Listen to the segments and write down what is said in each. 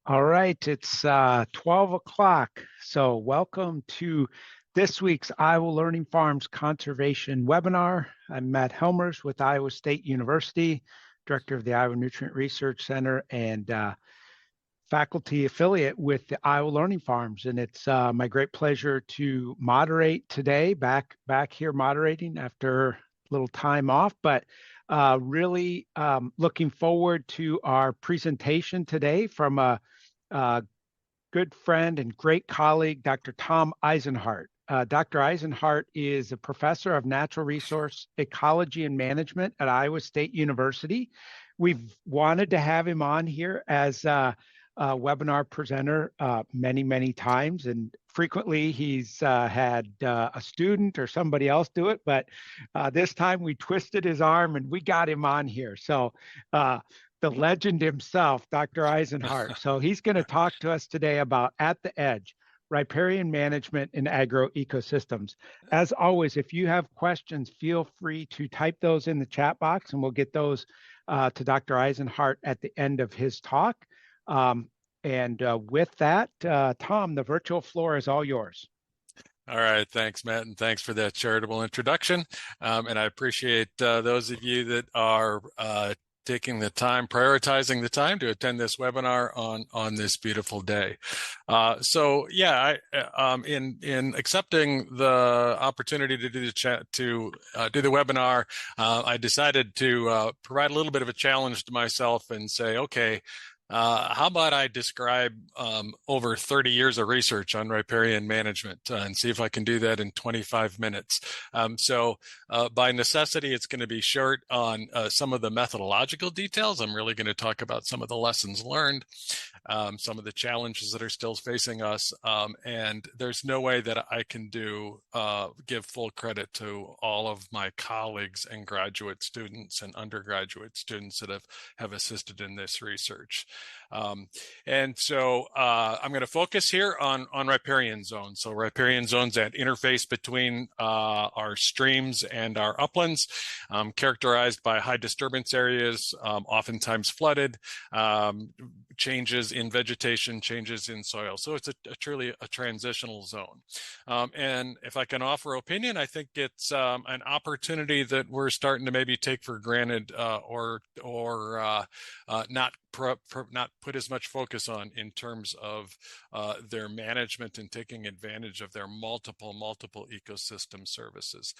All right, it's 12 o'clock. So welcome to this week's Iowa Learning Farms Conservation Webinar. I'm Matt Helmers with Iowa State University, Director of the Iowa Nutrient Research Center and faculty affiliate with the Iowa Learning Farms. And it's my great pleasure to moderate today, back here moderating after a little time off, but really looking forward to our presentation today from a good friend and great colleague, Dr. Tom Isenhart. Dr. Isenhart is a professor of natural resource ecology and management at Iowa State University. We've wanted to have him on here as a webinar presenter many times, and frequently he's had a student or somebody else do it, but this time we twisted his arm and we got him on here. So the legend himself, Dr. Isenhart. So he's going to talk to us today about At the Edge, Riparian Management in Agroecosystems. As always, if you have questions, feel free to type those in the chat box and we'll get those to Dr. Isenhart at the end of his talk. With that, Tom, the virtual floor is all yours. All right. Thanks, Matt. And thanks for that charitable introduction. And I appreciate those of you that are taking the time, prioritizing the time to attend this webinar on this beautiful day. In accepting the opportunity to do the webinar, I decided to provide a little bit of a challenge to myself and say, okay, how about I describe over 30 years of research on riparian management and see if I can do that in 25 minutes. By necessity, it's going to be short on some of the methodological details. I'm really going to talk about some of the lessons learned, some of the challenges that are still facing us, and there's no way that I can give full credit to all of my colleagues and graduate students and undergraduate students that have assisted in this research. I'm going to focus here on riparian zones. So riparian zones, that interface between our streams and our uplands, characterized by high disturbance areas, oftentimes flooded, changes in vegetation, changes in soil. So it's truly a transitional zone. And if I can offer opinion, I think it's an opportunity that we're starting to maybe take for granted or not put as much focus on in terms of their management and taking advantage of their multiple ecosystem services.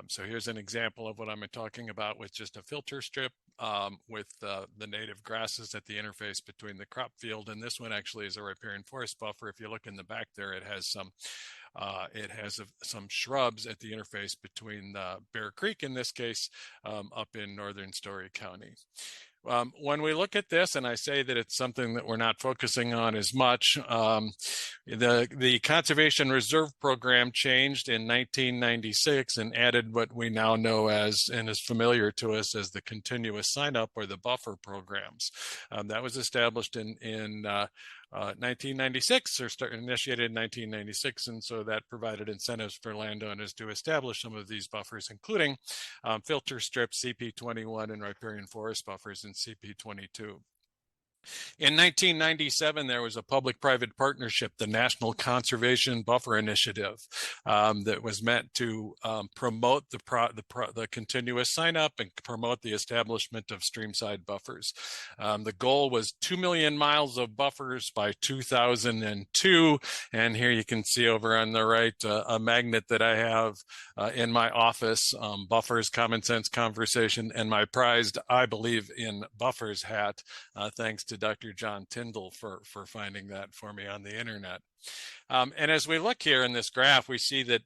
So here's an example of what I'm talking about with just a filter strip with the native grasses at the interface between the crop field. And this one actually is a riparian forest buffer. If you look in the back there, it has some shrubs at the interface between Bear Creek, in this case, up in northern Story County. When we look at this, and I say that it's something that we're not focusing on as much, the Conservation Reserve Program changed in 1996 and added what we now know as, and is familiar to us as, the continuous sign-up or the buffer programs. That was established in 1996, or initiated in 1996, and so that provided incentives for landowners to establish some of these buffers, including filter strips, CP21, and riparian forest buffers in CP22. In 1997, there was a public-private partnership, the National Conservation Buffer Initiative, that was meant to promote the continuous sign-up and promote the establishment of streamside buffers. The goal was 2 million miles of buffers by 2002, and here you can see over on the right a magnet that I have in my office, Buffers, Common Sense Conversation, and my prized I Believe in Buffers hat, thanks to Dr. John Tyndall for finding that for me on the internet. And as we look here in this graph, we see that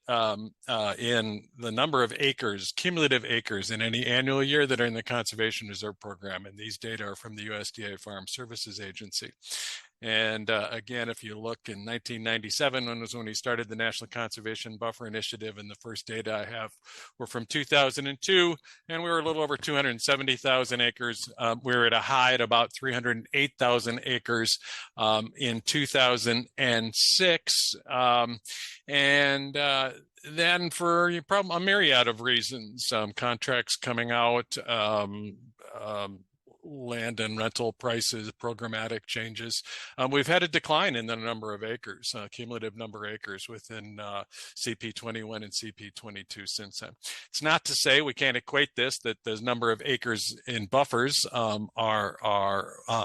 in the number of acres, cumulative acres in any annual year that are in the Conservation Reserve Program, and these data are from the USDA Farm Services Agency. And again, if you look in 1997, when we started the National Conservation Buffer Initiative, and the first data I have were from 2002, and we were a little over 270,000 acres. We were at a high at about 308,000 acres in 2006. Then for a myriad of reasons, contracts coming out, land and rental prices, programmatic changes, we've had a decline in the number of acres, cumulative number of acres within CP21 and CP22 since then. It's not to say we can't equate this, that the number of acres in buffers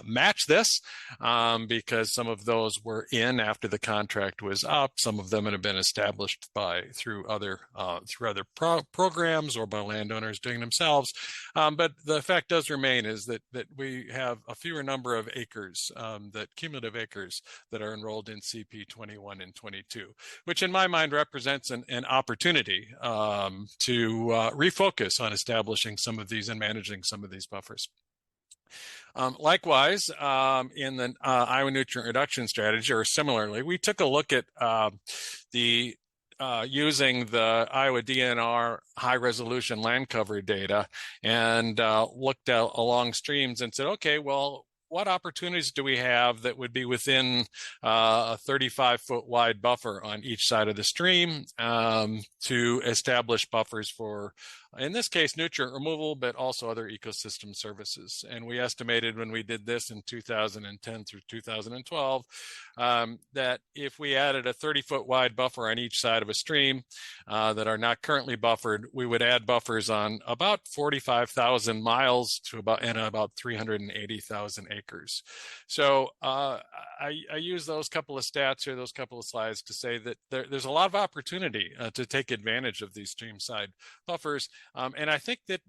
match this, because some of those were in after the contract was up. Some of them have been established through other programs or by landowners doing themselves. But the fact does remain is that we have a fewer number of acres, that cumulative acres that are enrolled in CP21 and 22, which in my mind represents an opportunity to refocus on establishing some of these and managing some of these buffers. Likewise, in the Iowa nutrient reduction strategy, or similarly, we took a look at using the Iowa DNR high resolution land cover data and looked out along streams and said, okay, well, what opportunities do we have that would be within a 35-foot wide buffer on each side of the stream to establish buffers for, in this case, nutrient removal, but also other ecosystem services. And we estimated when we did this in 2010 through 2012 that if we added a 30-foot wide buffer on each side of a stream that are not currently buffered, we would add buffers on about 45,000 miles to about 380,000 acres. So I use those couple of stats here, those couple of slides to say that there's a lot of opportunity to take advantage of these stream side buffers. And I think that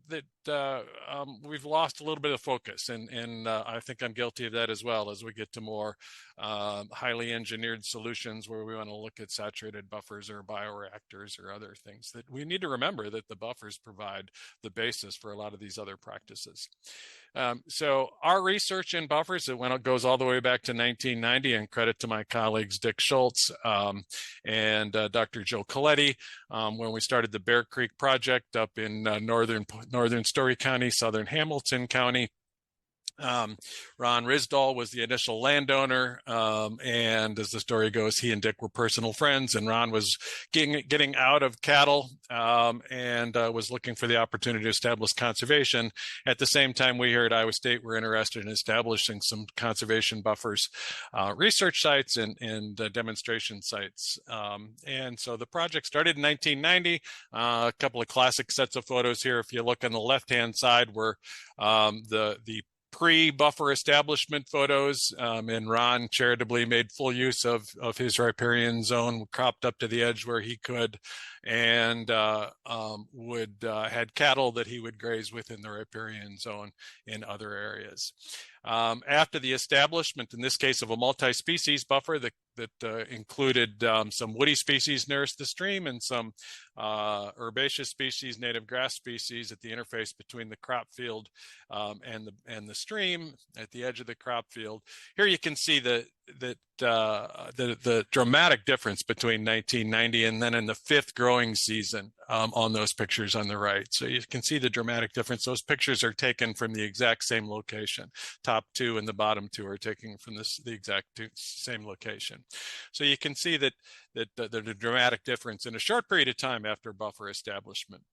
we've lost a little bit of focus, and I think I'm guilty of that as well as we get to more highly engineered solutions where we want to look at saturated buffers or bioreactors or other things. That we need to remember that the buffers provide the basis for a lot of these other practices. So our research in buffers, it goes all the way back to 1990, and credit to my colleagues Dick Schultz and Dr. Joe Coletti, when we started the Bear Creek project up in northern Story County, southern Hamilton County. Ron Risdall was the initial landowner, and as the story goes, he and Dick were personal friends, and Ron was getting out of cattle and was looking for the opportunity to establish conservation. At the same time, we here at Iowa State were interested in establishing some conservation buffers, research sites and demonstration sites. And so the project started in 1990. A couple of classic sets of photos here. If you look on the left-hand side, were the pre-buffer establishment photos, and Ron charitably made full use of his riparian zone, cropped up to the edge where he could, and had cattle that he would graze within the riparian zone in other areas. After the establishment, in this case, of a multi-species buffer that included some woody species nearest the stream and some herbaceous species, native grass species at the interface between the crop field and the stream at the edge of the crop field. Here you can see the dramatic difference between 1990 and then in the fifth growing season on those pictures on the right. So you can see the dramatic difference. Those pictures are taken from the exact same location. Top two and the bottom two are taken from the exact same location. So you can see that the dramatic difference in a short period of time after buffer establishment.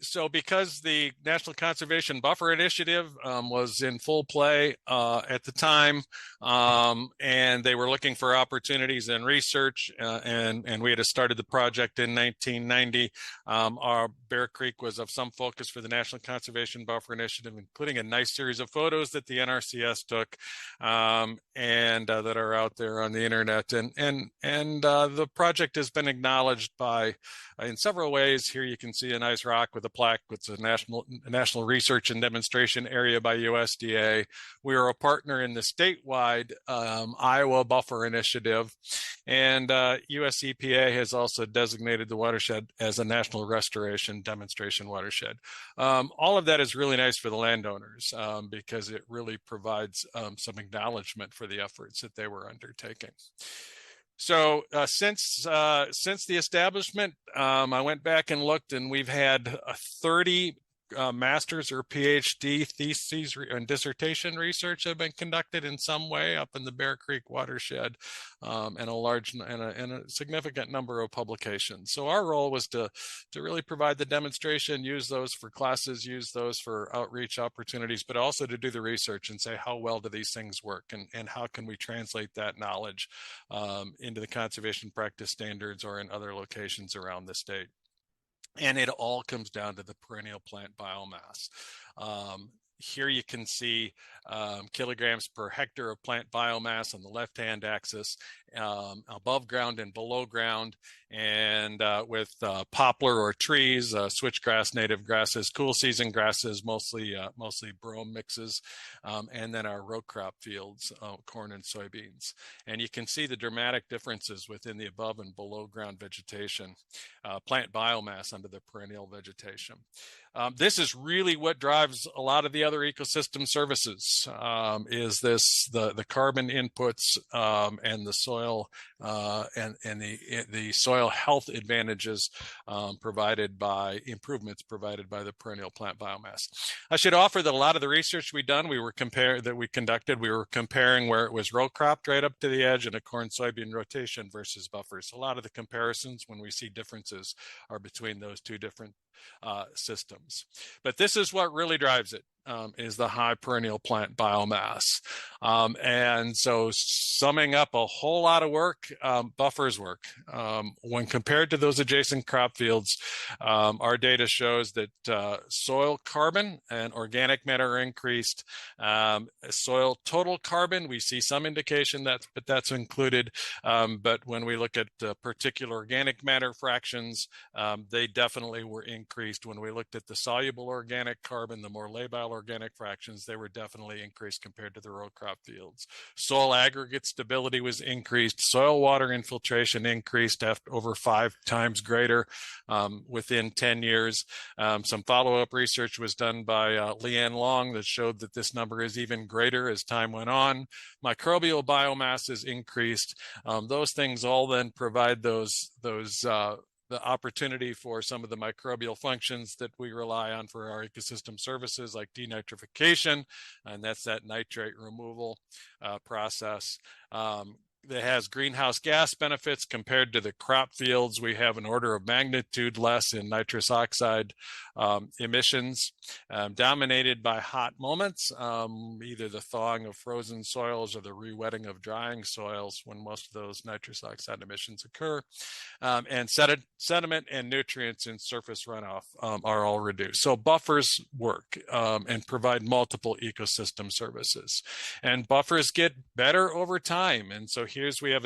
So because the National Conservation Buffer Initiative was in full play at the time, and they were looking for opportunities in research, and we had started the project in 1990, our Bear Creek was of some focus for the National Conservation Buffer Initiative, including a nice series of photos that the NRCS took and that are out there on the internet. And the project has been acknowledged by in several ways. Here you can see a nice rock with a plaque. It's a national research and demonstration area by USDA. We are a partner in the statewide Iowa Buffer Initiative, and US EPA has also designated the watershed as a national restoration demonstration watershed. All of that is really nice for the landowners because it really provides some acknowledgement for the efforts that they were undertaking. So since the establishment, I went back and looked, and we've had 30 master's or PhD theses and dissertation research have been conducted in some way up in the Bear Creek watershed, and a significant number of publications. So our role was to really provide the demonstration, use those for classes, use those for outreach opportunities, but also to do the research and say, how well do these things work, and how can we translate that knowledge into the conservation practice standards or in other locations around the state. And it all comes down to the perennial plant biomass. Here you can see kilograms per hectare of plant biomass on the left-hand axis, above ground and below ground, and with poplar or trees, switchgrass, native grasses, cool season grasses, mostly brome mixes, and then our row crop fields, corn and soybeans. And you can see the dramatic differences within the above and below ground vegetation, plant biomass under the perennial vegetation. This is really what drives a lot of the other ecosystem services, is the carbon inputs and the soil and the soil health advantages improvements provided by the perennial plant biomass. I should offer that a lot of the research we conducted, we were comparing where it was row cropped right up to the edge and a corn soybean rotation versus buffers. A lot of the comparisons when we see differences are between those two different systems. But this is what really drives it, is the high perennial plant biomass. And so summing up a whole lot of work, buffers work. When compared to those adjacent crop fields, our data shows that soil carbon and organic matter are increased. Soil total carbon, we see some indication that, but that's included. But when we look at particular organic matter fractions, they definitely were increased. When we looked at the soluble organic carbon, the more labile organic fractions, they were definitely increased compared to the row crop fields. Soil aggregate stability was increased. Soil water infiltration increased over 5 times greater within 10 years. Some follow-up research was done by Leanne Long that showed that this number is even greater as time went on. Microbial biomass is increased. Those things all then provide the opportunity for some of the microbial functions that we rely on for our ecosystem services, like denitrification, and that's that nitrate removal process. That has greenhouse gas benefits compared to the crop fields. We have an order of magnitude less in nitrous oxide emissions, dominated by hot moments, either the thawing of frozen soils or the re-wetting of drying soils when most of those nitrous oxide emissions occur. And sediment and nutrients in surface runoff are all reduced. So buffers work and provide multiple ecosystem services. And buffers get better over time. And so we have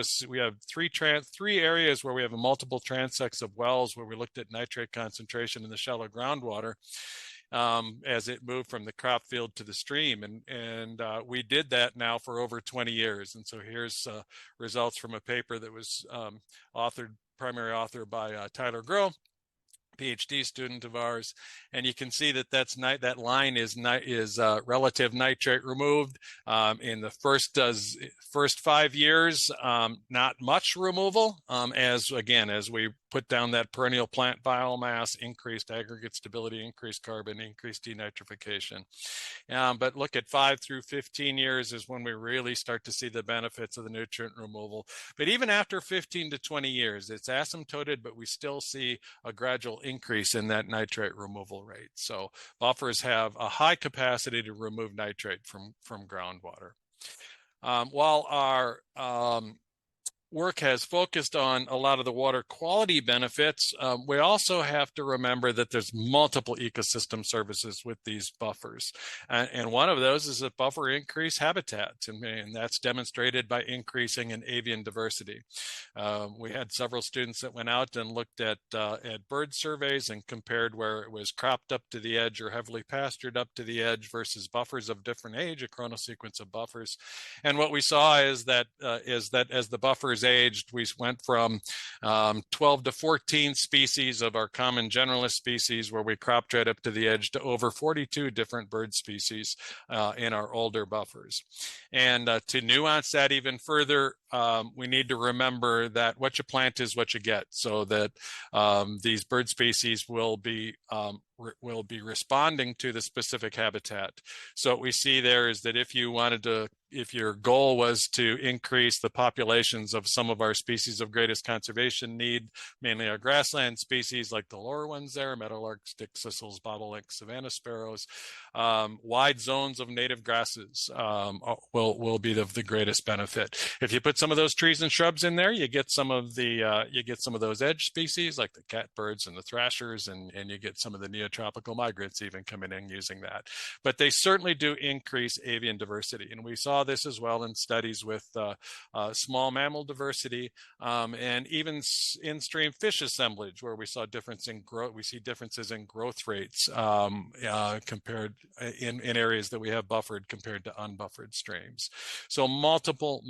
3 areas where we have a multiple transects of wells where we looked at nitrate concentration in the shallow groundwater as it moved from the crop field to the stream. And we did that now for over 20 years. And so here's results from a paper that was primary author by Tyler Groh, PhD student of ours, and you can see that that line is relative nitrate removed in the first 5 years. Not much removal, as we put down that perennial plant biomass, increased aggregate stability, increased carbon, increased denitrification. But look at 5 through 15 years is when we really start to see the benefits of the nutrient removal. But even after 15 to 20 years, it's asymptoted, but we still see a gradual increase in that nitrate removal rate. So buffers have a high capacity to remove nitrate from groundwater. While our work has focused on a lot of the water quality benefits, we also have to remember that there's multiple ecosystem services with these buffers. And one of those is that buffer increase habitats, and that's demonstrated by increasing in avian diversity. We had several students that went out and looked at bird surveys and compared where it was cropped up to the edge or heavily pastured up to the edge versus buffers of different age, a chronosequence of buffers. And what we saw is that as the buffers aged, we went from 12 to 14 species of our common generalist species where we cropped right up to the edge to over 42 different bird species in our older buffers. And to nuance that even further, we need to remember that what you plant is what you get, so that these bird species will be responding to the specific habitat. So what we see there is that if your goal was to increase the populations of some of our species of greatest conservation need, mainly our grassland species like the lower ones there, meadowlarks, stick thistles, bobolink, savanna sparrows, wide zones of native grasses will be of the greatest benefit. If you put some of those trees and shrubs in there, you get some of those edge species like the catbirds and the thrashers, and you get some of the neotropical migrants even coming in using that. But they certainly do increase avian diversity, and we saw this as well in studies with small mammal diversity and even in-stream fish assemblage, where we saw differences in growth rates compared in areas that we have buffered compared to unbuffered streams. So multiple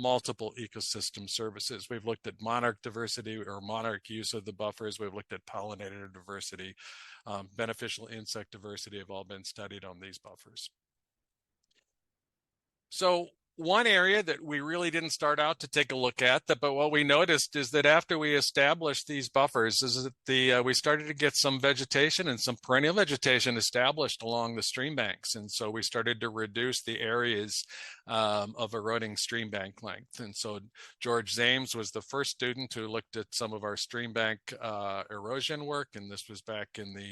ecosystem services. We've looked at monarch diversity or monarch use of the buffers. We've looked at pollinator diversity. Beneficial insect diversity have all been studied on these buffers. So one area that we really didn't start out to take a look at, but what we noticed is that after we established these buffers, is that we started to get some vegetation and some perennial vegetation established along the stream banks. And so we started to reduce the areas of eroding stream bank length. And so George Zames was the first student who looked at some of our stream bank erosion work, and this was back in the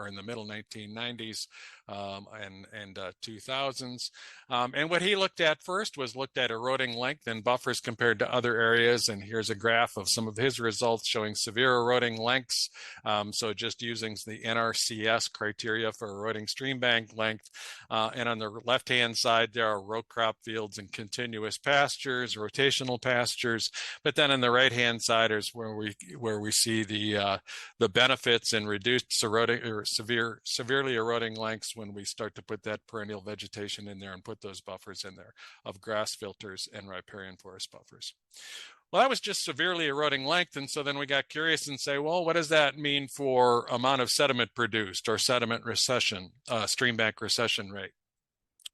in the middle 1990s and 2000s. And what he looked at first was eroding length and buffers compared to other areas. And here's a graph of some of his results showing severe eroding lengths. So just using the NRCS criteria for eroding stream bank length. And on the left-hand side, there are row crop fields and continuous pastures, rotational pastures. But then on the right-hand side is where we see the benefits in reduced eroding or severely eroding lengths when we start to put that perennial vegetation in there and put those buffers in there of grass filters and riparian forest buffers. Well, that was just severely eroding length. And so then we got curious and say, well, what does that mean for amount of sediment produced or sediment recession, stream bank recession rate?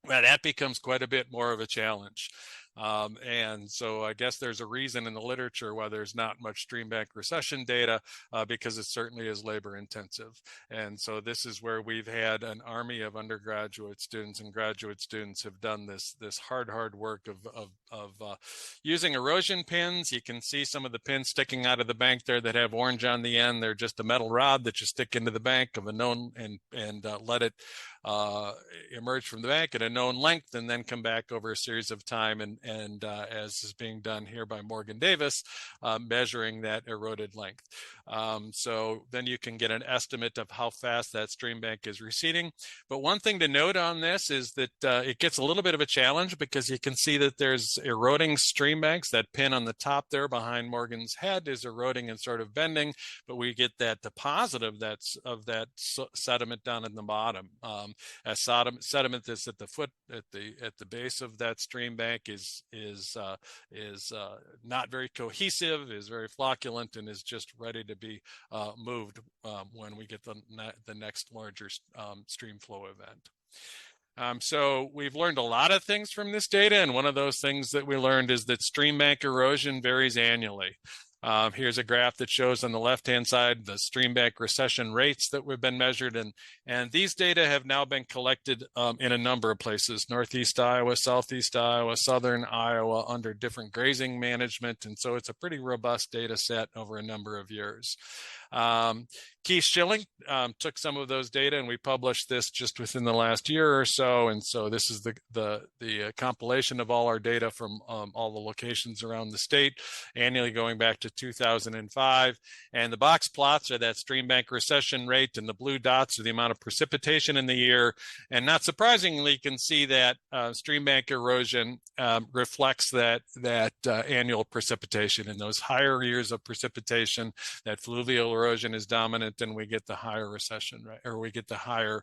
Well, that becomes quite a bit more of a challenge. And so I guess there's a reason in the literature why there's not much stream bank recession data, because it certainly is labor intensive. And so this is where we've had an army of undergraduate students and graduate students have done this hard work of using erosion pins. You can see some of the pins sticking out of the bank there that have orange on the end. They're just a metal rod that you stick into the bank of a known and let it emerge from the bank at a known length and then come back over a series of time and as is being done here by Morgan Davis, measuring that eroded length. So then you can get an estimate of how fast that stream bank is receding. But one thing to note on this is that it gets a little bit of a challenge because you can see that there's eroding stream banks. That pin on the top there behind Morgan's head is eroding and sort of bending, but we get that deposit of that sediment down in the bottom. As sediment that's at the foot, at the base of that stream bank is not very cohesive, is very flocculent, and is just ready to be moved when we get the next larger stream flow event. So we've learned a lot of things from this data, and one of those things that we learned is that stream bank erosion varies annually. Here's a graph that shows on the left-hand side the stream bank recession rates that have been measured, and these data have now been collected in a number of places: Northeast Iowa, Southeast Iowa, Southern Iowa, under different grazing management, and so it's a pretty robust data set over a number of years. Keith Schilling took some of those data, and we published this just within the last year or so. And so this is the compilation of all our data from all the locations around the state, annually going back to 2005. And the box plots are that stream bank recession rate, and the blue dots are the amount of precipitation in the year. And not surprisingly, you can see that stream bank erosion reflects that annual precipitation. In those higher years of precipitation, that fluvial erosion is dominant, then we get the higher recession rate, or we get the higher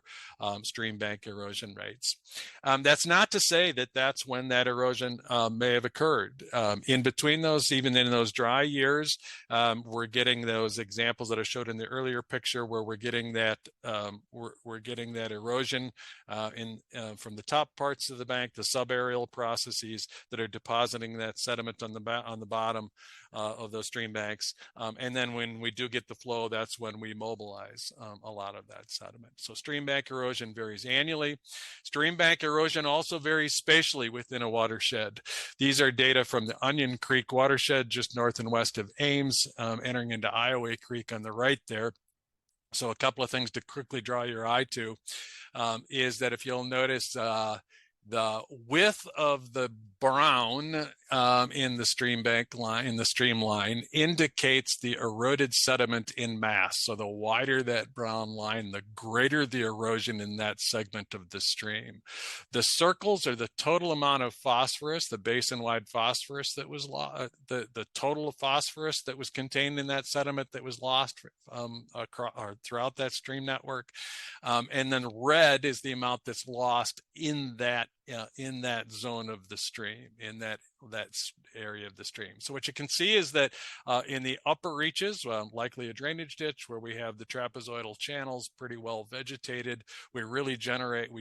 stream bank erosion rates. That's not to say that that's when that erosion may have occurred. In between those, even in those dry years, we're getting those examples that I showed in the earlier picture, where we're getting that we're getting that erosion from the top parts of the bank, the subaerial processes that are depositing that sediment on the bottom of those stream banks. And then when we do get the flow, that's when we mobilize a lot of that sediment. So stream bank erosion varies annually. Stream bank erosion also varies spatially within a watershed. These are data from the Onion Creek watershed just north and west of Ames, entering into Iowa Creek on the right there. So a couple of things to quickly draw your eye to is that if you'll notice the width of the brown in the stream bank line, in the stream line, indicates the eroded sediment in mass. So the wider that brown line, the greater the erosion in that segment of the stream. The circles are the total amount of phosphorus, the basin-wide phosphorus that was lost, the total of phosphorus that was contained in that sediment that was lost throughout that stream network. And then red is the amount that's lost in that zone of the stream, in that area of the stream. So what you can see is that in the upper reaches, likely a drainage ditch where we have the trapezoidal channels pretty well vegetated, we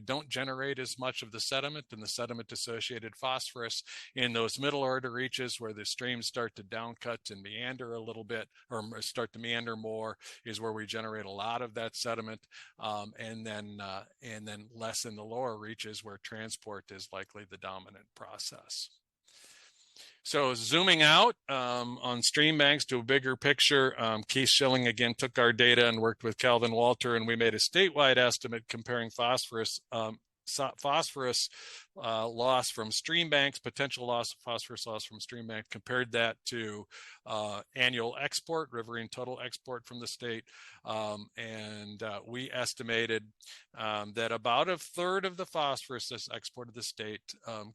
don't generate as much of the sediment and the sediment associated phosphorus. In those middle order reaches where the streams start to downcut and meander a little bit, or start to meander more, is where we generate a lot of that sediment, and then less in the lower reaches where transport is likely the dominant process. So zooming out on stream banks to a bigger picture, Keith Schilling again took our data and worked with Calvin Walter, and we made a statewide estimate comparing phosphorus loss from stream banks, potential loss of phosphorus loss from stream banks, compared that to annual export, Riparian total export from the state. We estimated that about a third of the phosphorus that's exported to the state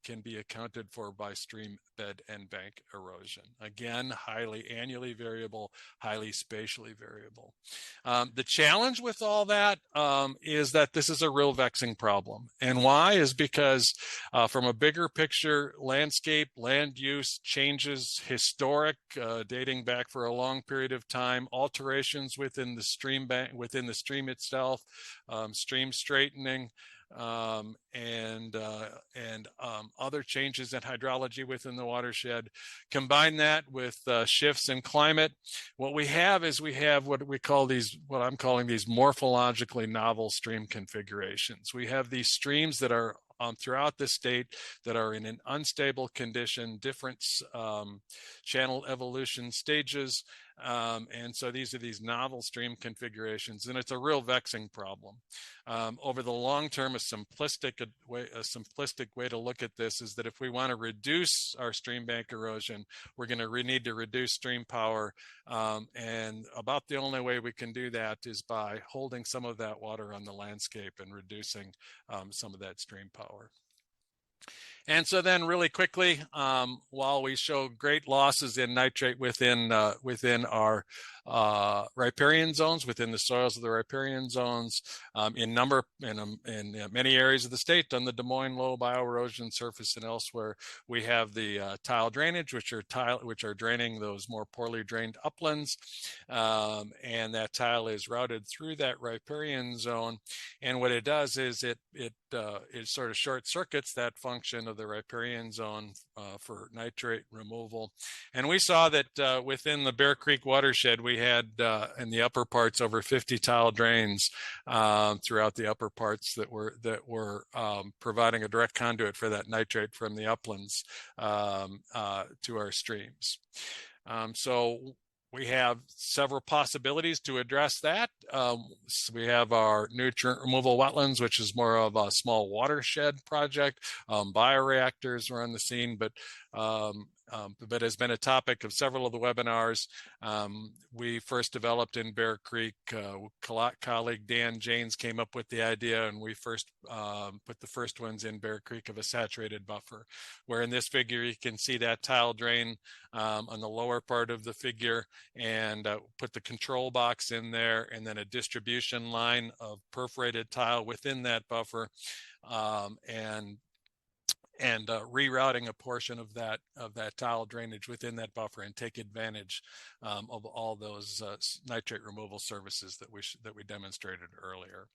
can be accounted for by stream bed and bank erosion. Again, highly annually variable, highly spatially variable. The challenge with all that is that this is a real vexing problem. And why is because from a bigger picture, landscape, land use changes, historic, dating back for a long period of time, alterations within the stream bank, within the stream itself, stream straightening, and other changes in hydrology within the watershed. Combine that with shifts in climate. What we have is what I'm calling these morphologically novel stream configurations. We have these streams that are throughout the state that are in an unstable condition, different channel evolution stages. And so these are these novel stream configurations, and it's a real vexing problem. Over the long term, a simplistic way to look at this is that if we want to reduce our stream bank erosion, we're going to need to reduce stream power. And about the only way we can do that is by holding some of that water on the landscape and reducing some of that stream power. And so then really quickly, while we show great losses in nitrate within our riparian zones, within the soils of the riparian zones, in many areas of the state, on the Des Moines low bioerosion surface and elsewhere, we have the tile drainage, which are draining those more poorly drained uplands, and that tile is routed through that riparian zone. And what it does is it sort of short circuits that function of the riparian zone for nitrate removal. And we saw that within the Bear Creek watershed, we had in the upper parts over 50 tile drains throughout the upper parts that were providing a direct conduit for that nitrate from the uplands to our streams. So we have several possibilities to address that. So we have our nutrient removal wetlands, which is more of a small watershed project. Bioreactors are on the scene, but but has been a topic of several of the webinars. We first developed in Bear Creek. Colleague Dan Janes came up with the idea, and we first put the first ones in Bear Creek of a saturated buffer, where in this figure you can see that tile drain on the lower part of the figure, and put the control box in there, and then a distribution line of perforated tile within that buffer, and rerouting a portion of that tile drainage within that buffer, and take advantage of all those nitrate removal services that we demonstrated earlier.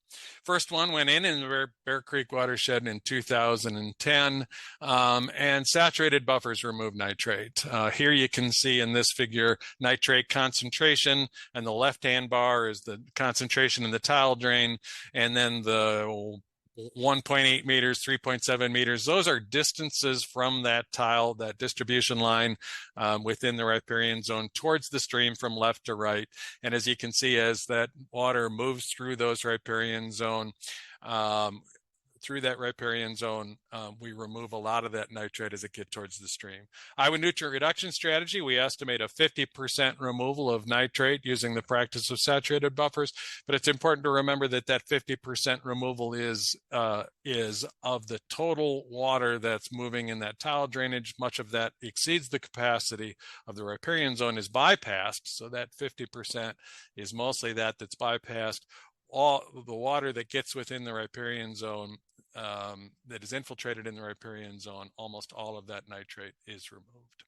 First one went in the Bear Creek watershed in 2010, and saturated buffers remove nitrate. Here you can see in this figure nitrate concentration, and the left-hand bar is the concentration in the tile drain, and then the 1.8 meters, 3.7 meters. Those are distances from that tile, that distribution line within the riparian zone towards the stream from left to right. And as you can see, as that water moves through those riparian zone, we remove a lot of that nitrate as it gets towards the stream. Iowa nutrient reduction strategy, we estimate a 50% removal of nitrate using the practice of saturated buffers, but it's important to remember that that 50% removal is of the total water that's moving in that tile drainage. Much of that exceeds the capacity of the riparian zone, is bypassed, so that 50% is mostly that's bypassed. All the water that gets within the riparian zone, that is infiltrated in the riparian zone, almost all of that nitrate is removed.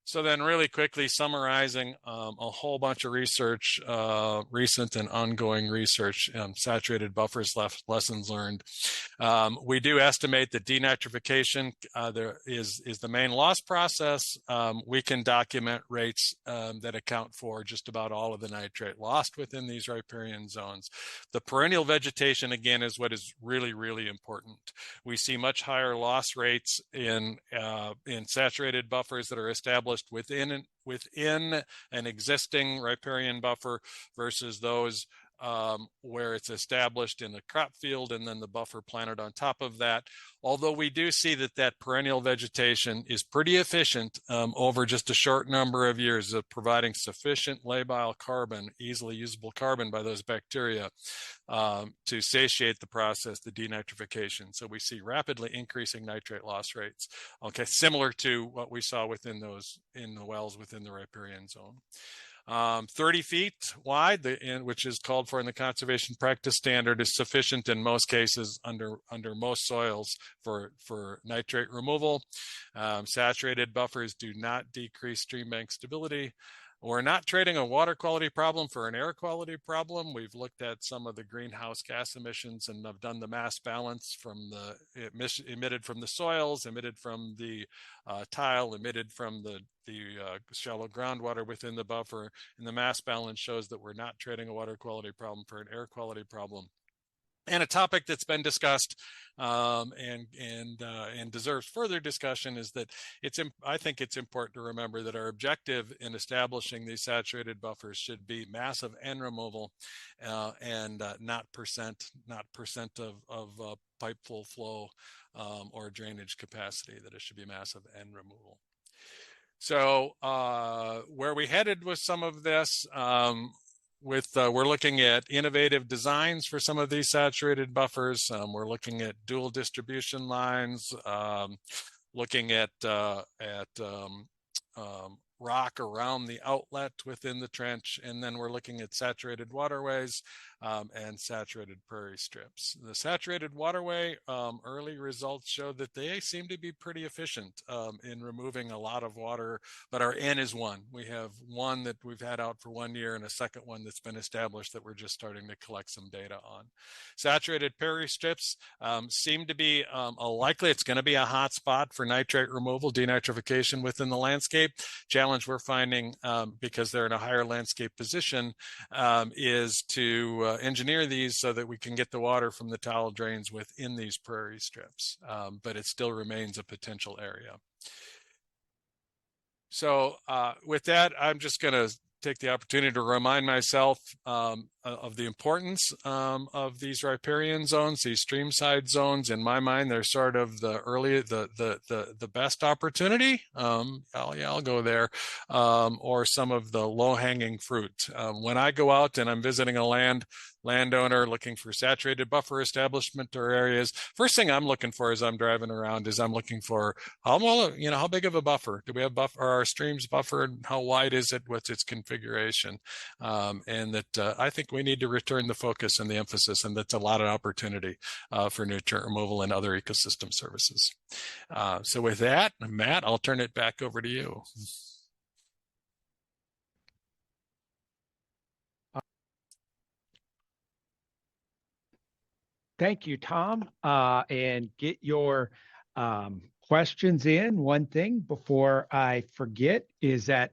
So then really quickly summarizing a whole bunch of research, recent and ongoing research, saturated buffers, lessons learned. We do estimate that denitrification there is the main loss process. We can document rates that account for just about all of the nitrate lost within these riparian zones. The perennial vegetation, again, is what is really, really important. We see much higher loss rates in saturated buffers that are established within an existing riparian buffer versus those where it's established in a crop field and then the buffer planted on top of that. Although we do see that perennial vegetation is pretty efficient over just a short number of years of providing sufficient labile carbon, easily usable carbon by those bacteria to satiate the process, the denitrification. So we see rapidly increasing nitrate loss rates, okay, similar to what we saw in the wells within the riparian zone. 30 feet wide, which is called for in the conservation practice standard, is sufficient in most cases under most soils for nitrate removal. Saturated buffers do not decrease stream bank stability. We're not trading a water quality problem for an air quality problem. We've looked at some of the greenhouse gas emissions and have done the mass balance from the emitted from the soils, emitted from the tile, emitted from the shallow groundwater within the buffer. And the mass balance shows that we're not trading a water quality problem for an air quality problem. And a topic that's been discussed and deserves further discussion is that I think it's important to remember that our objective in establishing these saturated buffers should be massive N removal and not percent of pipe full flow or drainage capacity, that it should be massive N removal. So where we headed with some of this, we're looking at innovative designs for some of these saturated buffers. We're looking at dual distribution lines, looking at rock around the outlet within the trench, and then we're looking at saturated waterways and saturated prairie strips. The saturated waterway early results show that they seem to be pretty efficient in removing a lot of water, but our N is 1. We have one that we've had out for 1 year and a second one that's been established that we're just starting to collect some data on. Saturated prairie strips seem to be likely it's going to be a hot spot for nitrate removal, denitrification within the landscape. Challenge we're finding, because they're in a higher landscape position, is to engineer these so that we can get the water from the tile drains within these prairie strips, but it still remains a potential area. So with that, I'm just going to take the opportunity to remind myself of the importance of these riparian zones, these streamside zones. In my mind, they're sort of the best opportunity. I'll go there, or some of the low-hanging fruit. When I go out and I'm visiting a landowner looking for saturated buffer establishment or areas, first thing I'm looking for as I'm driving around is I'm looking for how big of a buffer do we have? Are our streams buffered? How wide is it? What's its configuration? And that I think we need to return the focus and the emphasis, and that's a lot of opportunity for nutrient removal and other ecosystem services. So with that, Matt, I'll turn it back over to you. Thank you, Tom. And get your questions in. One thing before I forget is that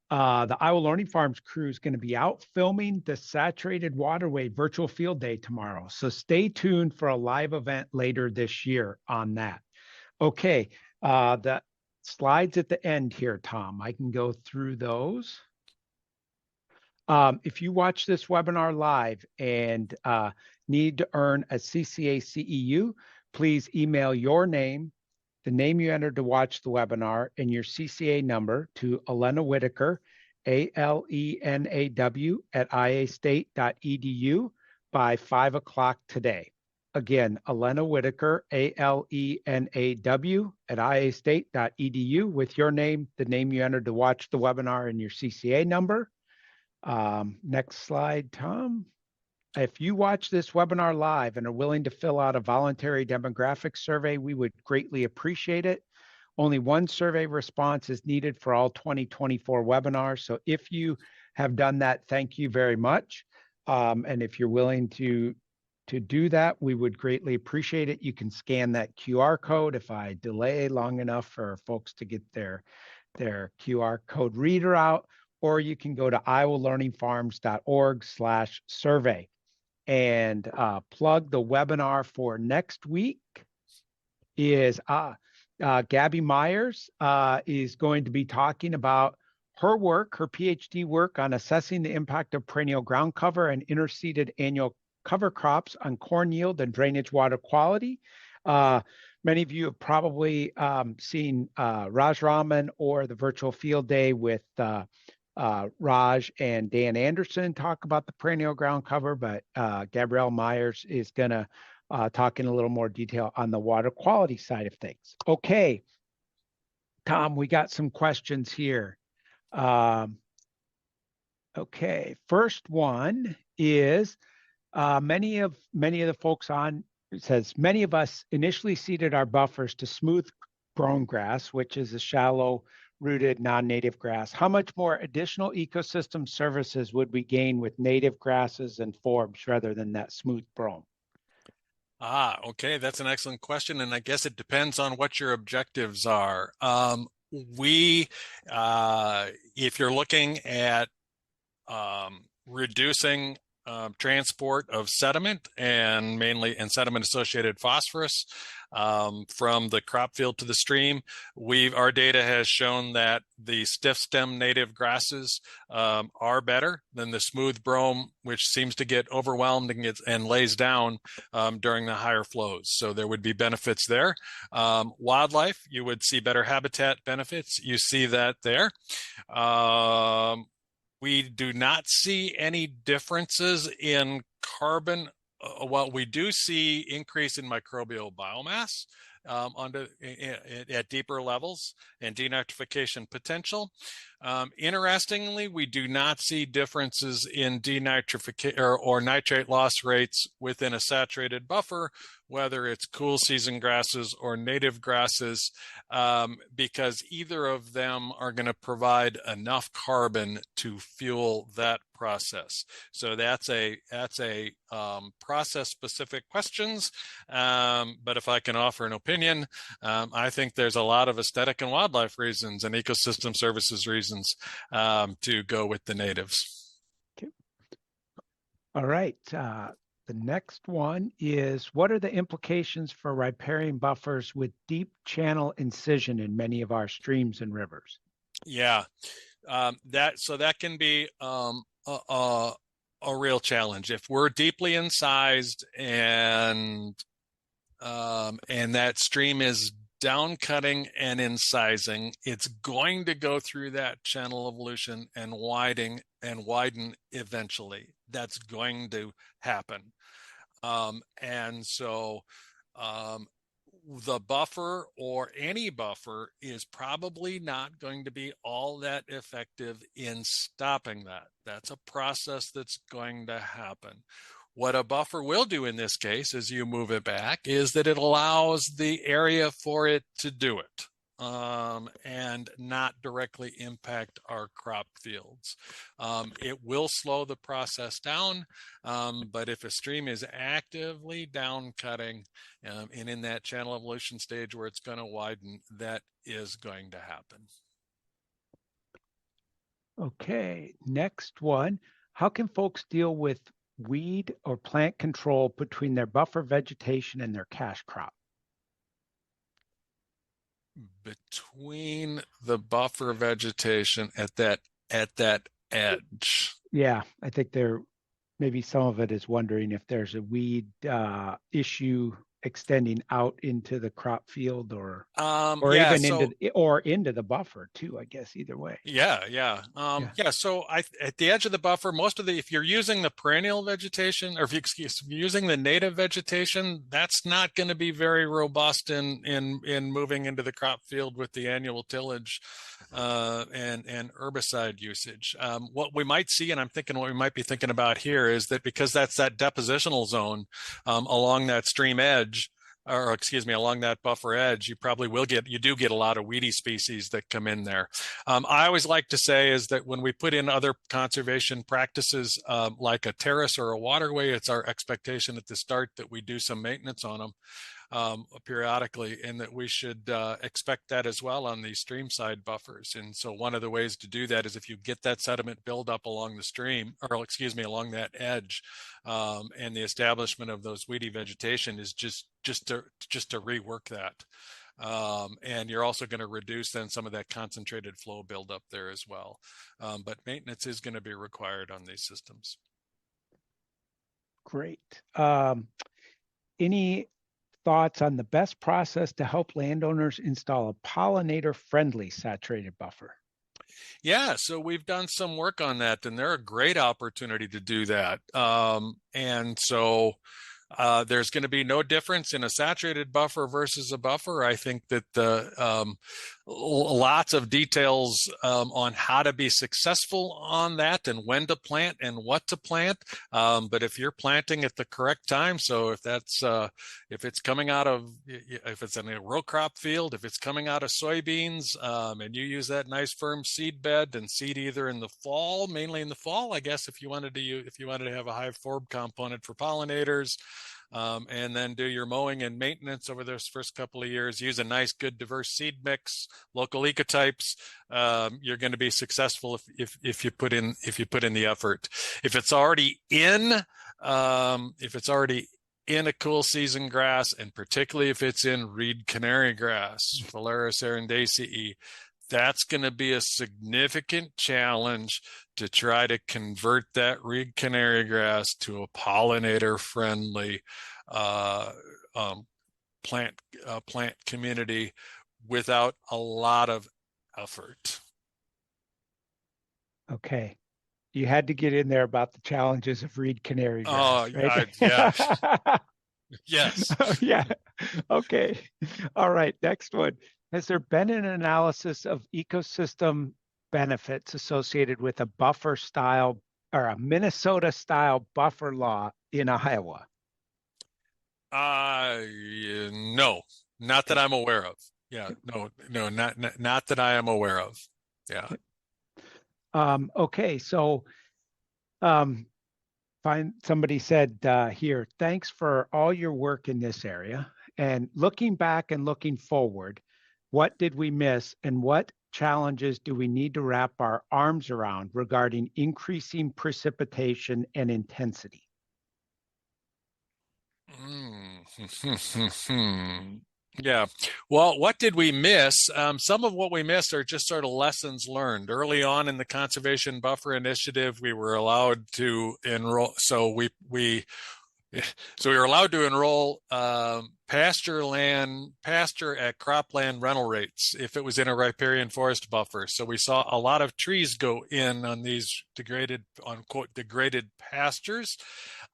the Iowa Learning Farms crew is going to be out filming the Saturated Waterway Virtual Field Day tomorrow. So stay tuned for a live event later this year on that. Okay, the slides at the end here, Tom, I can go through those. If you watch this webinar live and need to earn a CCA CEU, please email your name, the name you entered to watch the webinar, and your CCA number to Elena Whitaker, ALENAW at iastate.edu by 5 o'clock today. Again, Elena Whitaker, ALENAW at iastate.edu with your name, the name you entered to watch the webinar, and your CCA number. Next slide, Tom. If you watch this webinar live and are willing to fill out a voluntary demographic survey, we would greatly appreciate it. Only one survey response is needed for all 2024 webinars. So if you have done that, thank you very much. And if you're willing to do that, we would greatly appreciate it. You can scan that QR code if I delay long enough for folks to get their QR code reader out, or you can go to iowalearningfarms.org/survey and plug the webinar for next week is Gabby Myers is going to be talking about her PhD work on assessing the impact of perennial ground cover and interseeded annual cover crops on corn yield and drainage water quality. Many of you have probably seen Raj Raman or the virtual field day with Raj and Dan Anderson talk about the perennial ground cover, but Gabrielle Myers is going to talk in a little more detail on the water quality side of things. Okay, Tom, we got some questions here. Okay, first one is many of the folks on, it says, many of us initially seeded our buffers to smooth grown grass, which is a shallow rooted non-native grass. How much more additional ecosystem services would we gain with native grasses and forbs rather than that smooth brome? Okay, that's an excellent question, and I guess it depends on what your objectives are. If you're looking at reducing transport of sediment and sediment-associated phosphorus from the crop field to the stream, our data has shown that the stiff stem native grasses are better than the smooth brome, which seems to get overwhelmed and lays down during the higher flows. So there would be benefits there. Wildlife, you would see better habitat benefits. You see that there. We do not see any differences in carbon. Well, we do see increase in microbial biomass at deeper levels and denitrification potential. Interestingly, we do not see differences in denitrification or nitrate loss rates within a saturated buffer, whether it's cool season grasses or native grasses, because either of them are going to provide enough carbon to fuel that process. So that's a process specific questions. But if I can offer an opinion, I think there's a lot of aesthetic and wildlife reasons and ecosystem services reasons to go with the natives. Okay. All right. The next one is, what are the implications for riparian buffers with deep channel incision in many of our streams and rivers? Yeah, that can be a a real challenge. If we're deeply incised and that stream is down cutting and incising, it's going to go through that channel evolution and widen eventually. That's going to happen. And so the buffer or any buffer is probably not going to be all that effective in stopping that. That's a process that's going to happen. What a buffer will do in this case, as you move it back, is that it allows the area for it to do it. And not directly impact our crop fields. It will slow the process down, but if a stream is actively down cutting and in that channel evolution stage where it's going to widen, that is going to happen. Okay, next one. How can folks deal with weed or plant control between their buffer vegetation and their cash crop? Between the buffer vegetation at that edge. Yeah, I think maybe some of it is wondering if there's a weed issue extending out into the crop field or yeah, even into the buffer too, I guess, either way. Yeah. So at the edge of the buffer, if you're using the perennial vegetation, or if you're using the native vegetation, that's not going to be very robust in moving into the crop field with the annual tillage and herbicide usage. What we might see, and I'm thinking what we might be thinking about here, is that because that's that depositional zone along that stream edge, or excuse me, along that buffer edge, you do get a lot of weedy species that come in there. I always like to say is that when we put in other conservation practices like a terrace or a waterway, it's our expectation at the start that we do some maintenance on them periodically, and that we should expect that as well on these stream side buffers. And so one of the ways to do that is if you get that sediment buildup along the stream, or excuse me, along that edge, and the establishment of those weedy vegetation is just to rework that. And you're also going to reduce then some of that concentrated flow buildup there as well. But maintenance is going to be required on these systems. Great. Any thoughts on the best process to help landowners install a pollinator-friendly saturated buffer? Yeah, so we've done some work on that, and they're a great opportunity to do that. And so there's going to be no difference in a saturated buffer versus a buffer. I think that lots of details on how to be successful on that and when to plant and what to plant. But if you're planting at the correct time, so if it's coming out of, if it's in a row crop field, if it's coming out of soybeans, and you use that nice firm seed bed and seed either in the fall, mainly in the fall, I guess, if you wanted to have a high forb component for pollinators. And then do your mowing and maintenance over those first couple of years. Use a nice, good, diverse seed mix, local ecotypes. You're going to be successful if you put in the effort. If it's already in a cool season grass, and particularly if it's in reed canary grass, Phalaris arundacea, that's going to be a significant challenge to try to convert that reed canary grass to a pollinator-friendly plant community without a lot of effort. Okay. You had to get in there about the challenges of reed canary grass, right? Yeah. Yes. Yeah. Okay. All right. Next one. Has there been an analysis of ecosystem benefits associated with a buffer style or a Minnesota style buffer law in Iowa? No, not that I'm aware of. Yeah, no, not that I am aware of. Yeah. Okay. So, somebody said here, thanks for all your work in this area. And looking back and looking forward, what did we miss and what challenges do we need to wrap our arms around regarding increasing precipitation and intensity? Yeah. Well, what did we miss? Some of what we missed are just sort of lessons learned. Early on in the Conservation Buffer Initiative, we were allowed to enroll. So we were allowed to enroll pasture at cropland rental rates if it was in a riparian forest buffer. So we saw a lot of trees go in on these degraded, unquote, degraded pastures.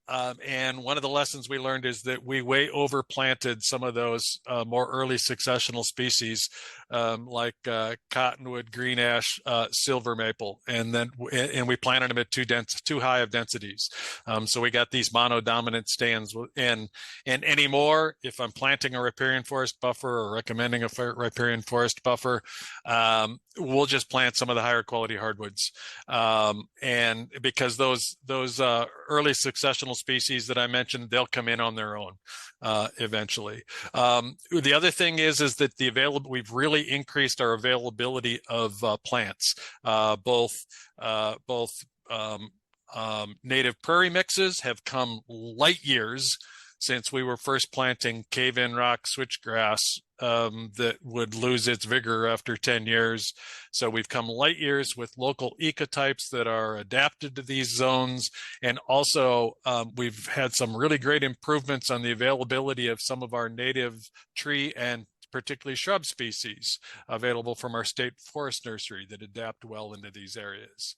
And one of the lessons we learned is that we way overplanted some of those more early successional species, like cottonwood, green ash, silver maple, and we planted them at too high of densities. So we got these monodominant stands. And anymore, if I'm planting a riparian forest buffer or recommending a riparian forest buffer, we'll just plant some of the higher quality hardwoods. And because those early successional species that I mentioned, they'll come in on their own eventually. The other thing is that we've really increased our availability of plants, both native prairie mixes have come light years since we were first planting cave-in rock switchgrass that would lose its vigor after 10 years. So we've come light years with local ecotypes that are adapted to these zones. And also we've had some really great improvements on the availability of some of our native tree and particularly shrub species available from our state forest nursery that adapt well into these areas.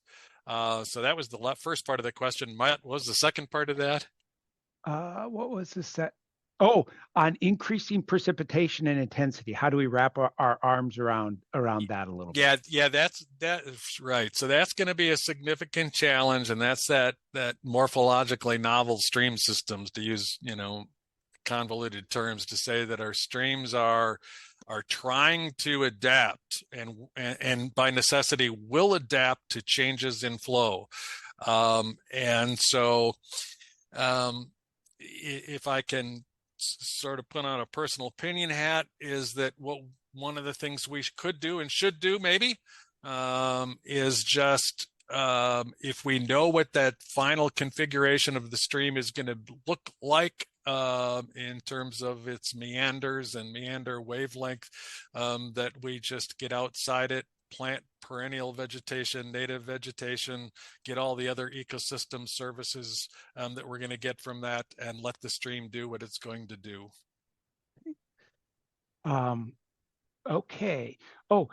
So that was the first part of the question. Matt, what was the second part of that? What was the set? Oh, on increasing precipitation and intensity. How do we wrap our arms around that a little bit? Yeah, that's right. So that's going to be a significant challenge, and that's that morphologically novel stream systems, to use convoluted terms, to say that our streams are trying to adapt and by necessity will adapt to changes in flow. And so if I can sort of put on a personal opinion hat, is that one of the things we could do and should do maybe is just if we know what that final configuration of the stream is going to look like in terms of its meanders and meander wavelength, that we just get outside it, plant perennial vegetation, native vegetation, get all the other ecosystem services that we're going to get from that, and let the stream do what it's going to do. Okay. Oh,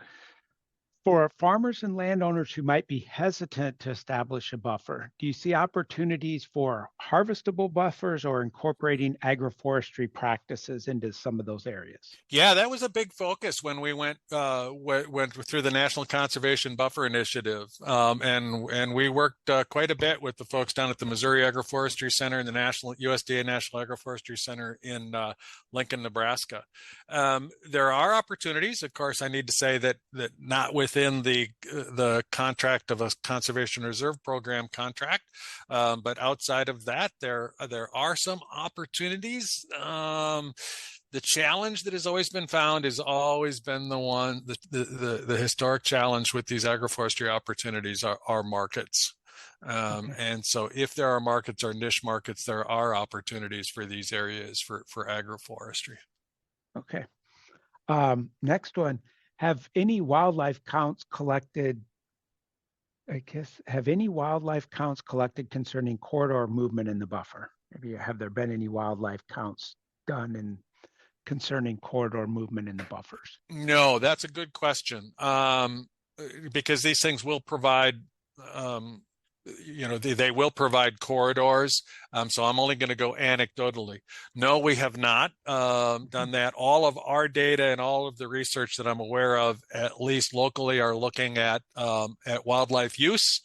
for farmers and landowners who might be hesitant to establish a buffer, do you see opportunities for harvestable buffers or incorporating agroforestry practices into some of those areas? Yeah, that was a big focus when we went through the National Conservation Buffer Initiative, and we worked quite a bit with the folks down at the Missouri Agroforestry Center and the USDA National Agroforestry Center in Lincoln, Nebraska. There are opportunities. Of course, I need to say that not within the contract of a conservation reserve program contract, but outside of that, there are some opportunities. The challenge that has always been found has always been the historic challenge with these agroforestry opportunities are markets. Okay. And so if there are markets or niche markets, there are opportunities for these areas for agroforestry. Okay. Next one, have any wildlife counts collected concerning corridor movement in the buffer? Maybe have there been any wildlife counts done concerning corridor movement in the buffers? No, that's a good question. Because these things will provide, they will provide corridors. So I'm only going to go anecdotally. No, we have not done that. All of our data and all of the research that I'm aware of, at least locally, are looking at wildlife use.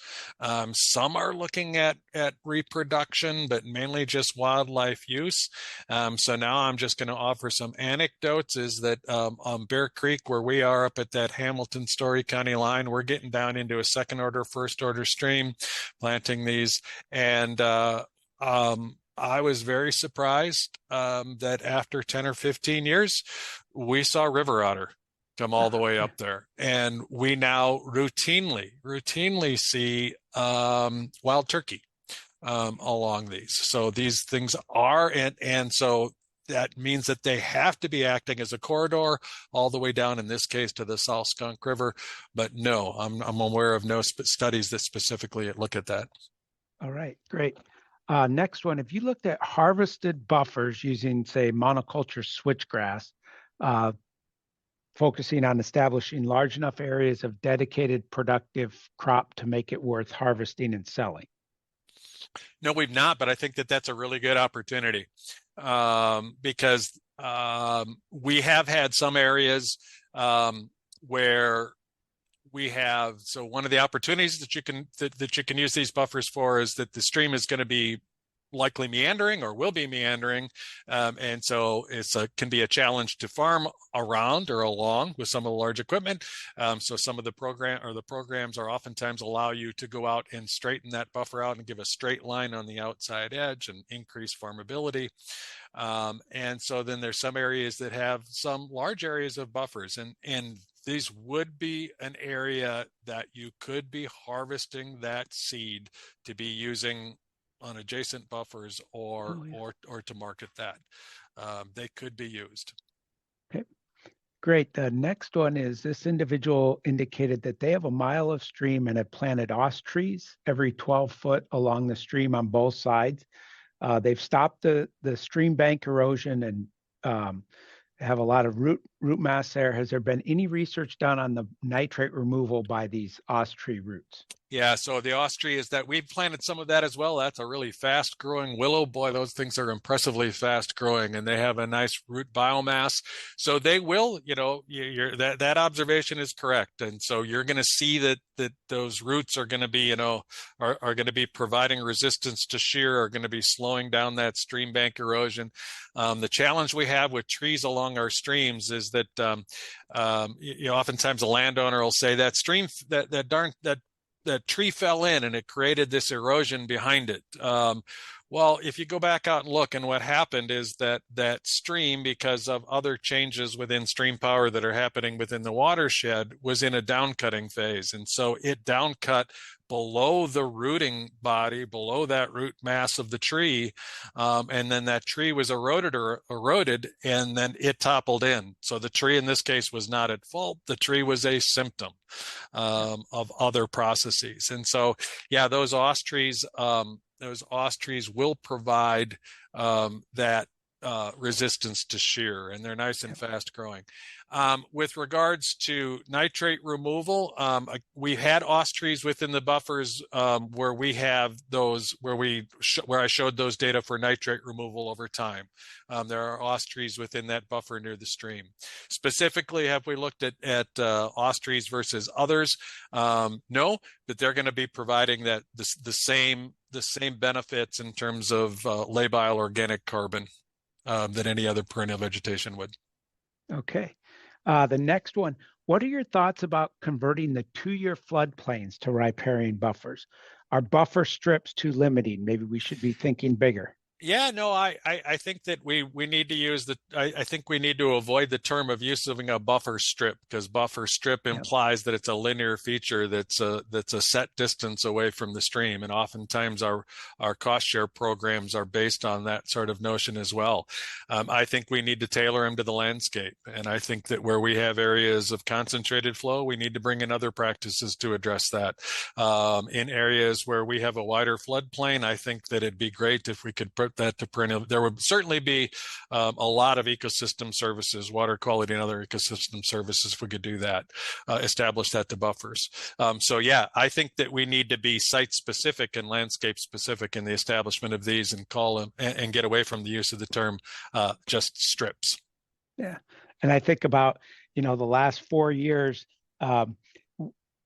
Some are looking at reproduction, but mainly just wildlife use. So now I'm just going to offer some anecdotes. Is that on Bear Creek, where we are up at that Hamilton-Story County line, we're getting down into a second order, first order stream, planting these. And I was very surprised that after 10 or 15 years, we saw river otter come all the way up there. And we now routinely see wild turkey along these. So these things are, and so that means that they have to be acting as a corridor all the way down, in this case, to the South Skunk River. But no, I'm aware of no studies that specifically look at that. All right, great. Next one, if you looked at harvested buffers using, say, monoculture switchgrass, uh, focusing on establishing large enough areas of dedicated productive crop to make it worth harvesting and selling. No, we've not, but I think that that's a really good opportunity, because we have had some areas where we have. So one of the opportunities that you can use these buffers for is that the stream is going to be likely meandering or will be meandering, and so it's can be a challenge to farm around or along with some of the large equipment. So some of the programs are oftentimes allow you to go out and straighten that buffer out and give a straight line on the outside edge and increase farmability. And so then there's some areas that have some large areas of buffers, and these would be an area that you could be harvesting that seed to be using on adjacent buffers or to market that. They could be used. Okay, great. The next one is this individual indicated that they have a mile of stream and have planted os trees every 12 foot along the stream on both sides. They've stopped the stream bank erosion and have a lot of root mass there. Has there been any research done on the nitrate removal by these os tree roots? Yeah, so the os tree is that we've planted some of that as well. That's a really fast growing willow. Boy, those things are impressively fast growing, and they have a nice root biomass. So they will, that observation is correct. And so you're going to see that those roots are going to be, are going to be providing resistance to shear, are going to be slowing down that stream bank erosion. The challenge we have with trees along our streams is that, oftentimes a landowner will say that stream, that tree fell in and it created this erosion behind it. Well, if you go back out and look, and what happened is that stream, because of other changes within stream power that are happening within the watershed, was in a downcutting phase. And so it downcut below the rooting body, below that root mass of the tree. And then that tree was eroded, and then it toppled in. So the tree in this case was not at fault. The tree was a symptom of other processes. And so, yeah, those os trees will provide that resistance to shear, and they're nice and fast growing. With regards to nitrate removal, we had os trees within the buffers where we have those, where I showed those data for nitrate removal over time. There are os trees within that buffer near the stream. Specifically, have we looked at os trees versus others? No, but they're going to be providing the same benefits in terms of labile organic carbon that any other perennial vegetation would. Okay. The next one, what are your thoughts about converting the 2-year floodplains to riparian buffers? Are buffer strips too limiting? Maybe we should be thinking bigger. Yeah, no, I think that we need to use I think we need to avoid the term of using a buffer strip, because buffer strip implies that it's a linear feature that's a set distance away from the stream, and oftentimes our cost share programs are based on that sort of notion as well. I think we need to tailor them to the landscape, and I think that where we have areas of concentrated flow, we need to bring in other practices to address that. In areas where we have a wider floodplain, I think that it'd be great if we could put that to perennial. There would certainly be a lot of ecosystem services, water quality and other ecosystem services, if we could do that, establish that to buffers. So yeah, I think that we need to be site specific and landscape specific in the establishment of these, and call them and get away from the use of the term just strips. Yeah, and I think about, the last 4 years,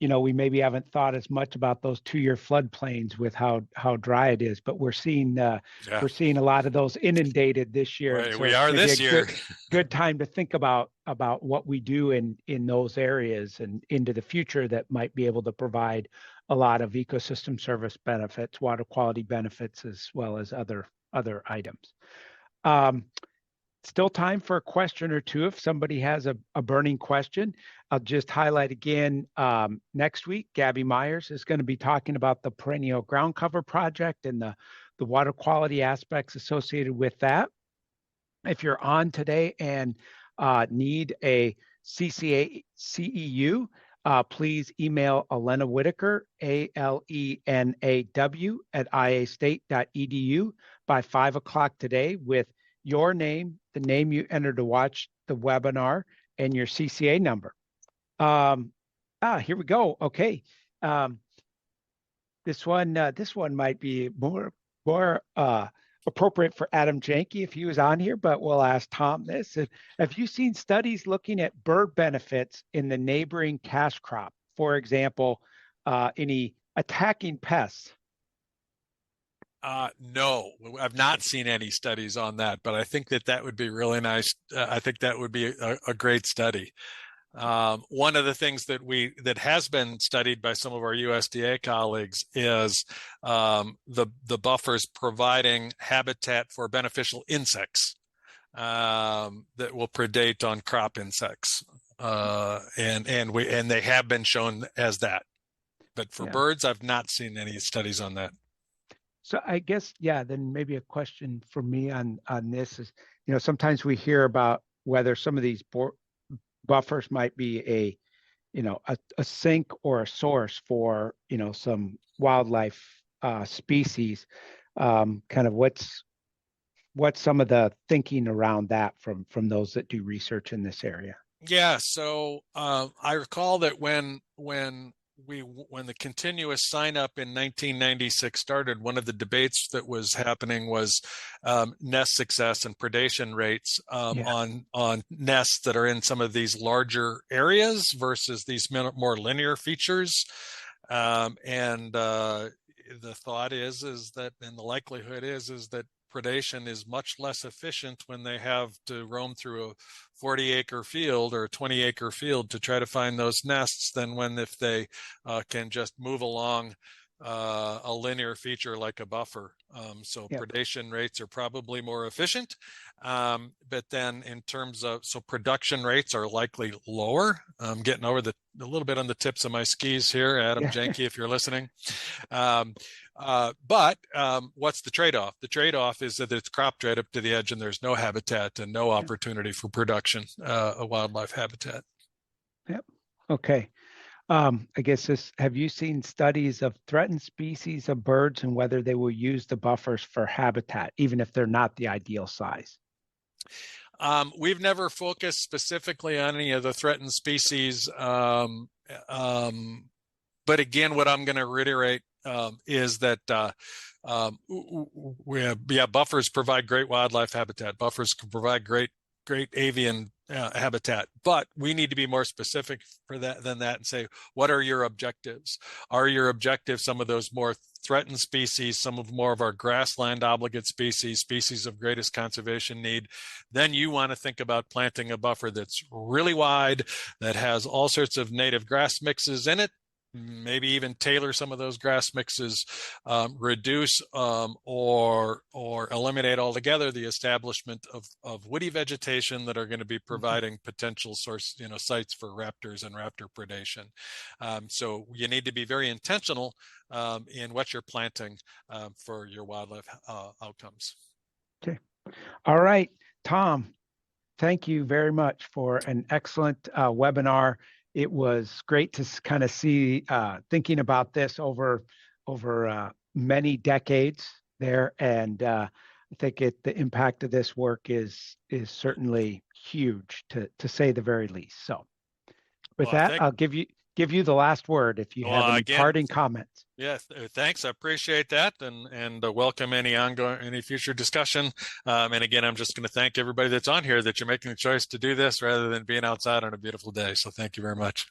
we maybe haven't thought as much about those 2-year floodplains with how dry it is, but we're seeing a lot of those inundated this year. Right, so we are this year. Good time to think about what we do in those areas and into the future that might be able to provide a lot of ecosystem service benefits, water quality benefits, as well as other items. Still time for a question or two if somebody has a burning question. I'll just highlight again, next week, Gabby Myers is going to be talking about the perennial ground cover project and the water quality aspects associated with that. If you're on today and need a CCA CEU, please email Alena Whitaker, ALENAW at iastate.edu by 5 o'clock today with your name, the name you entered to watch the webinar, and your CCA number. Here we go. Okay. This one might be more appropriate for Adam Janke if he was on here, but we'll ask Tom this. Have you seen studies looking at bird benefits in the neighboring cash crop? For example, any attacking pests? No, I've not seen any studies on that, but I think that would be really nice. I think that would be a great study. One of the things that has been studied by some of our USDA colleagues is the buffers providing habitat for beneficial insects that will predate on crop insects, and they have been shown as that. But for birds, I've not seen any studies on that. So I guess, then maybe a question for me on this is, sometimes we hear about whether some of these buffers might be a sink or a source for, some wildlife species. Kind of what's some of the thinking around that from those that do research in this area? Yeah, so I recall that when the continuous sign up in 1996 started, one of the debates that was happening was nest success and predation rates on nests that are in some of these larger areas versus these more linear features. And the thought is that, and the likelihood is that predation is much less efficient when they have to roam through a 40-acre field or a 20-acre field to try to find those nests than if they can just move along a linear feature like a buffer. Predation rates are probably more efficient. But then in terms of, production rates are likely lower. I'm getting over a little bit on the tips of my skis here, Adam Janke, if you're listening. But what's the trade-off? The trade-off is that it's cropped right up to the edge and there's no habitat and no opportunity for production of wildlife habitat. Yep. Okay. I guess have you seen studies of threatened species of birds and whether they will use the buffers for habitat, even if they're not the ideal size? We've never focused specifically on any of the threatened species. But again, what I'm going to reiterate is that buffers provide great wildlife habitat. Buffers can provide great avian habitat, but we need to be more specific than that and say, what are your objectives? Are your objectives some of those more threatened species, some of more of our grassland obligate species of greatest conservation need? Then you want to think about planting a buffer that's really wide, that has all sorts of native grass mixes in it, maybe even tailor some of those grass mixes, reduce or eliminate altogether the establishment of woody vegetation that are going to be providing potential sites for raptors and raptor predation. So you need to be very intentional in what you're planting for your wildlife outcomes. Okay. All right, Tom, thank you very much for an excellent webinar. It was great to kind of see thinking about this over many decades there, and I think the impact of this work is certainly huge to say the very least. So, with that, I'll give you the last word if you have any parting comments. Yes, thanks. I appreciate that, and welcome any future discussion. And again, I'm just going to thank everybody that's on here that you're making the choice to do this rather than being outside on a beautiful day. So thank you very much.